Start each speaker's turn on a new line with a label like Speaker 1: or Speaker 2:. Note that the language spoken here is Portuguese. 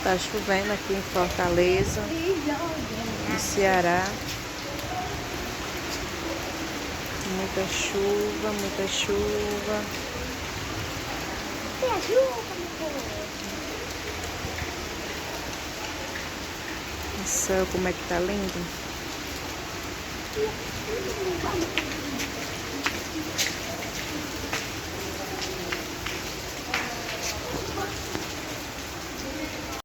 Speaker 1: Tá chovendo aqui em Fortaleza, no Ceará. Muita chuva, muita chuva. O céu como é que tá lindo.